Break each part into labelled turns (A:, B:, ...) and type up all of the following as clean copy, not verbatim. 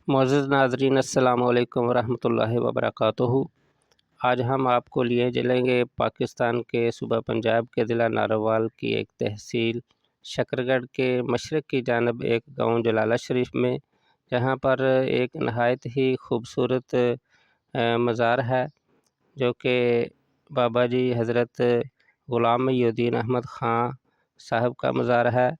A: معزز ناظرین، السلام علیکم ورحمۃ اللہ وبرکاتہ۔ آج ہم آپ کو لیے چلیں گے پاکستان کے صوبہ پنجاب کے ضلع ناروال کی ایک تحصیل شکرگڑھ کے مشرق کی جانب ایک گاؤں جلالہ شریف میں، جہاں پر ایک نہایت ہی خوبصورت مزار ہے جو کہ بابا جی حضرت غلام محی الدین احمد خان صاحب کا مزار ہے۔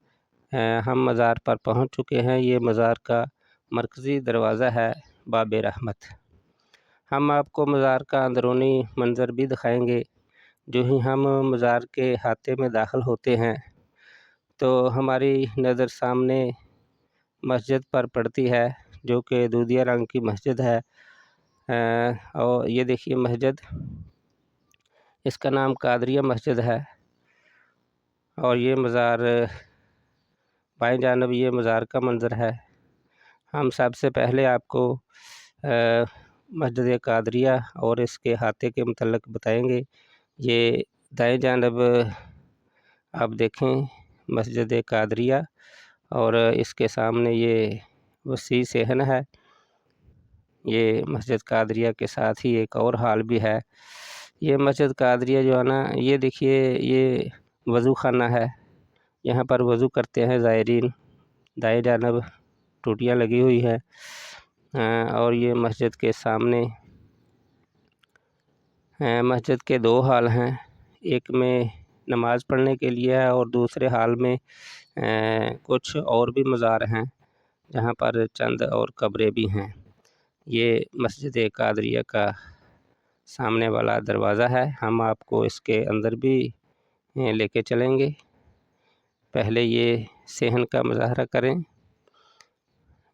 A: ہم مزار پر پہنچ چکے ہیں۔ یہ مزار کا مرکزی دروازہ ہے باب رحمت۔ ہم آپ کو مزار کا اندرونی منظر بھی دکھائیں گے۔ جو ہی ہم مزار کے احاطے میں داخل ہوتے ہیں تو ہماری نظر سامنے مسجد پر پڑتی ہے، جو کہ دودھیا رنگ کی مسجد ہے۔ اور یہ دیکھیے مسجد، اس کا نام قادریہ مسجد ہے۔ اور یہ مزار بائیں جانب یہ مزار کا منظر ہے۔ ہم سب سے پہلے آپ کو مسجد قادریہ اور اس کے احاطے کے متعلق بتائیں گے۔ یہ دائیں جانب آپ دیکھیں مسجد قادریہ، اور اس کے سامنے یہ وسیع صحن ہے۔ یہ مسجد قادریہ کے ساتھ ہی ایک اور ہال بھی ہے۔ یہ مسجد قادریہ جو ہے نا، یہ دیکھیے یہ وضو خانہ ہے۔ یہاں پر وضو کرتے ہیں زائرین۔ دائیں جانب ٹوٹیاں لگی ہوئی ہیں، اور یہ مسجد کے سامنے مسجد کے دو ہال ہیں۔ ایک میں نماز پڑھنے کے لیے ہے اور دوسرے ہال میں کچھ اور بھی مزار ہیں، جہاں پر چند اور قبریں بھی ہیں۔ یہ مسجد قادریہ کا سامنے والا دروازہ ہے۔ ہم آپ کو اس کے اندر بھی لے کے چلیں گے۔ پہلے یہ صحن کا مظاہرہ کریں۔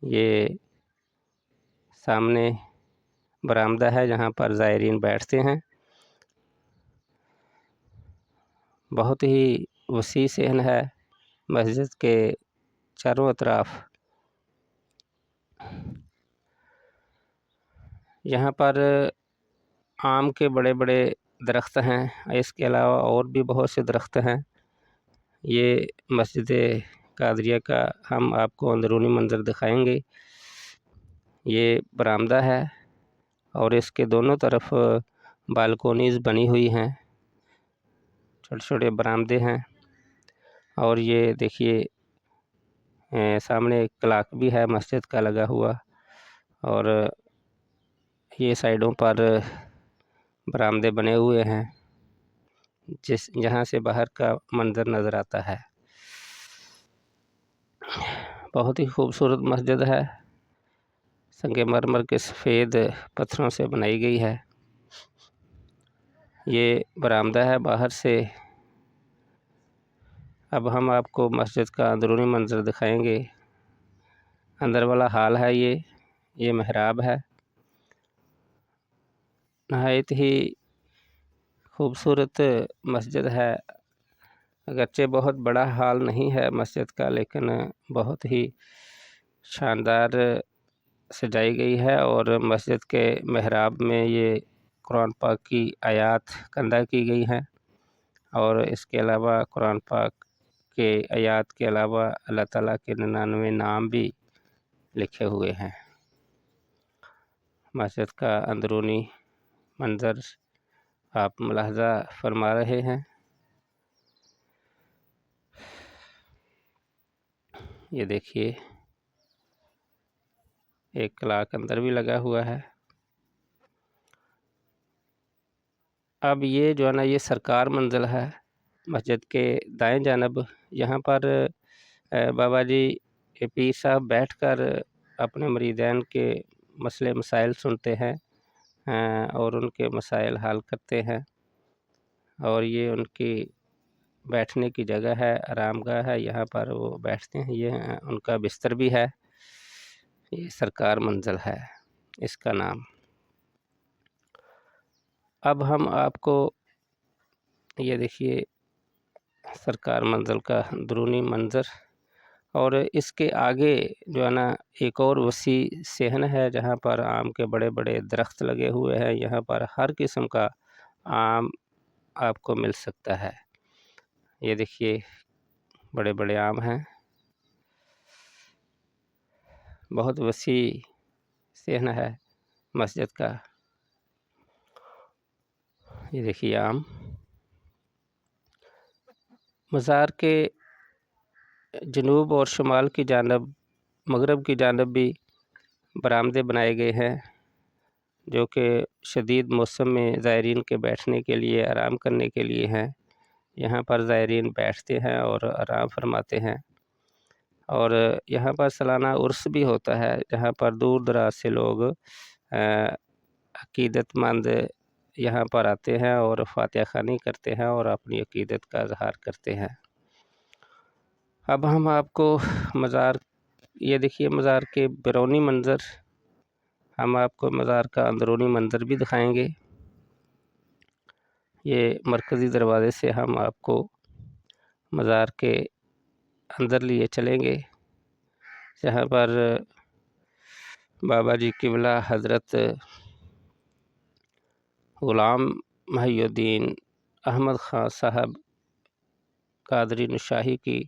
A: یہ سامنے برآمدہ ہے جہاں پر زائرین بیٹھتے ہیں۔ بہت ہی وسیع صحن ہے مسجد کے چاروں اطراف۔ یہاں پر آم کے بڑے بڑے درخت ہیں، اس کے علاوہ اور بھی بہت سے درخت ہیں۔ یہ مسجد قادریہ کا ہم آپ کو اندرونی منظر دکھائیں گے۔ یہ برآمدہ ہے اور اس کے دونوں طرف بالکونیز بنی ہوئی ہیں، چھوٹے چھوٹے برآمدے ہیں۔ اور یہ دیکھیے سامنے ایک کلاک بھی ہے مسجد کا لگا ہوا، اور یہ سائیڈوں پر برآمدے بنے ہوئے ہیں جہاں سے باہر کا منظر نظر آتا ہے۔ بہت ہی خوبصورت مسجد ہے، سنگ مرمر کے سفید پتھروں سے بنائی گئی ہے۔ یہ برآمدہ ہے باہر سے۔ اب ہم آپ کو مسجد کا اندرونی منظر دکھائیں گے۔ اندر والا ہال ہے، یہ محراب ہے۔ نہایت ہی خوبصورت مسجد ہے۔ اگرچہ بہت بڑا ہال نہیں ہے مسجد کا، لیکن بہت ہی شاندار سجائی گئی ہے، اور مسجد کے محراب میں یہ قرآن پاک کی آیات کندہ کی گئی ہیں، اور اس کے علاوہ قرآن پاک کے آیات کے علاوہ اللہ تعالیٰ کے 99 نام بھی لکھے ہوئے ہیں۔ مسجد کا اندرونی منظر آپ ملاحظہ فرما رہے ہیں۔ یہ دیکھیے ایک کلاک اندر بھی لگا ہوا ہے۔ اب یہ جو ہے نا، یہ سرکار منزل ہے مسجد کے دائیں جانب۔ یہاں پر بابا جی پیر صاحب بیٹھ کر اپنے مریدین کے مسئلے مسائل سنتے ہیں، اور ان کے مسائل حل کرتے ہیں۔ اور یہ ان کی بیٹھنے کی جگہ ہے، آرام گاہ ہے، یہاں پر وہ بیٹھتے ہیں۔ یہ ان کا بستر بھی ہے۔ یہ سرکار منزل ہے اس کا نام۔ اب ہم آپ کو یہ دیکھیے سرکار منزل کا اندرونی منظر، اور اس کے آگے جو ہے نا ایک اور وسیع صحن ہے جہاں پر آم کے بڑے بڑے درخت لگے ہوئے ہیں۔ یہاں پر ہر قسم کا آم آپ کو مل سکتا ہے۔ یہ دیکھیے بڑے بڑے آم ہیں، بہت وسیع صحن ہے مسجد کا۔ یہ دیکھیے عام مزار کے جنوب اور شمال کی جانب، مغرب کی جانب بھی برآمدے بنائے گئے ہیں، جو کہ شدید موسم میں زائرین کے بیٹھنے کے لیے، آرام کرنے کے لیے ہیں۔ یہاں پر زائرین بیٹھتے ہیں اور آرام فرماتے ہیں، اور یہاں پر سالانہ عرس بھی ہوتا ہے، جہاں پر دور دراز سے لوگ عقیدت مند یہاں پر آتے ہیں اور فاتحہ خوانی کرتے ہیں اور اپنی عقیدت کا اظہار کرتے ہیں۔ اب ہم آپ کو مزار، یہ دیکھیے مزار کے بیرونی منظر، ہم آپ کو مزار کا اندرونی منظر بھی دکھائیں گے۔ یہ مرکزی دروازے سے ہم آپ کو مزار کے اندر لیے چلیں گے، جہاں پر بابا جی قبلہ حضرت غلام محی الدین احمد خان صاحب قادری نشاہی کی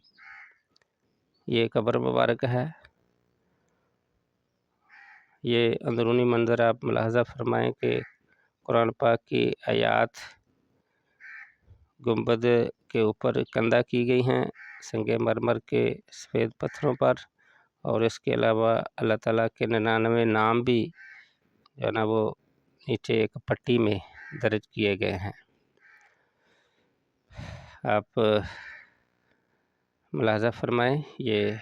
A: یہ قبر مبارک ہے۔ یہ اندرونی منظر آپ ملاحظہ فرمائیں کہ قرآن پاک کی آیات گنبد کے اوپر کندہ کی گئی ہیں سنگ مرمر کے سفید پتھروں پر، اور اس کے علاوہ اللہ تعالیٰ کے 99 نام بھی جو ہے نا وہ نیچے ایک پٹی میں درج کیے گئے ہیں۔ آپ ملاحظہ فرمائیں، یہ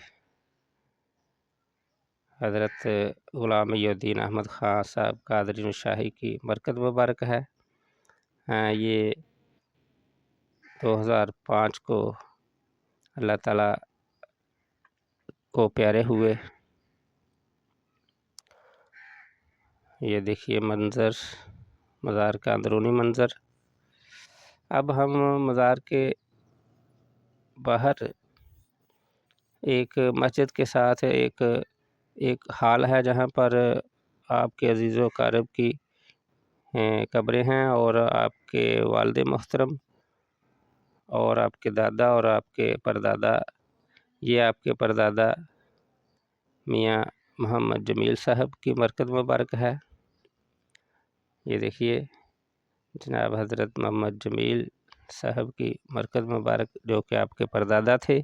A: حضرت غلام محی الدین احمد خان صاحب قادری نشاہی کی مرکز مبارک ہے۔ یہ 2005 کو اللہ تعالیٰ کو پیارے ہوئے۔ یہ دیکھیے منظر، مزار کا اندرونی منظر۔ اب ہم مزار کے باہر ایک مسجد کے ساتھ ایک ہال ہے، جہاں پر آپ کے عزیز و اقارب کی قبریں ہیں، اور آپ کے والد محترم اور آپ کے دادا اور آپ کے پردادا، یہ آپ کے پردادا میاں محمد جمیل صاحب کی مرکز مبارک ہے۔ یہ دیکھیے جناب حضرت محمد جمیل صاحب کی مرکز مبارک، جو کہ آپ کے پردادا تھے۔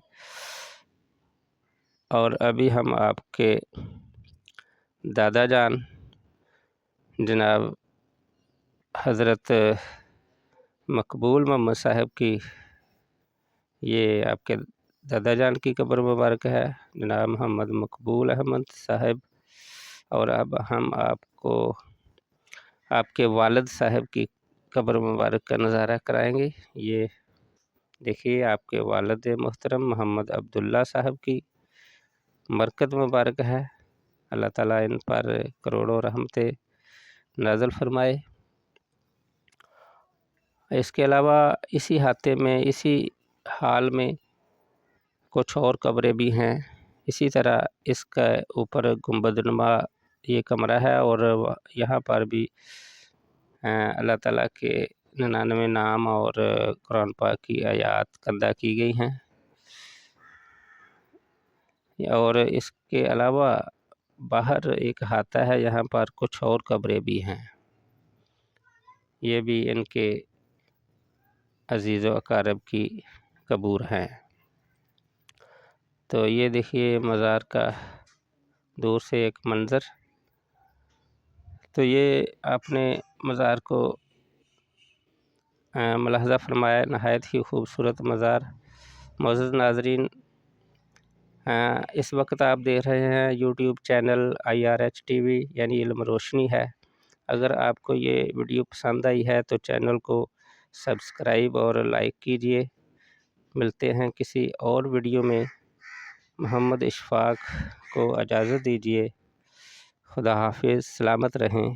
A: اور ابھی ہم آپ کے دادا جان جناب حضرت مقبول محمد صاحب کی، یہ آپ کے دادا جان کی قبر مبارک ہے، جناب محمد مقبول احمد صاحب۔ اور اب ہم آپ کو آپ کے والد صاحب کی قبر مبارک کا نظارہ کرائیں گے۔ یہ دیکھیے آپ کے والد محترم محمد عبداللہ صاحب کی مرکز مبارک ہے۔ اللہ تعالیٰ ان پر کروڑوں رحمتیں نازل فرمائے۔ اس کے علاوہ اسی احاطے میں، اسی حال میں کچھ اور قبریں بھی ہیں۔ اسی طرح اس کا اوپر گنبد نما یہ کمرہ ہے، اور یہاں پر بھی اللہ تعالیٰ کے 99 نام اور قرآن پاک کی آیات کندہ کی گئی ہیں۔ اور اس کے علاوہ باہر ایک احاطہ ہے، یہاں پر کچھ اور قبریں بھی ہیں، یہ بھی ان کے عزیز و اقارب کی قبور ہیں۔ تو یہ دیکھیے مزار کا دور سے ایک منظر۔ تو یہ آپ نے مزار کو ملاحظہ فرمایا، نہایت ہی خوبصورت مزار۔ معزز ناظرین، اس وقت آپ دیکھ رہے ہیں یوٹیوب چینل IRH TV یعنی علم روشنی ہے۔ اگر آپ کو یہ ویڈیو پسند آئی ہے تو چینل کو سبسکرائب اور لائک کیجیے۔ ملتے ہیں کسی اور ویڈیو میں۔ محمد اشفاق کو اجازت دیجیے۔ خدا حافظ، سلامت رہیں۔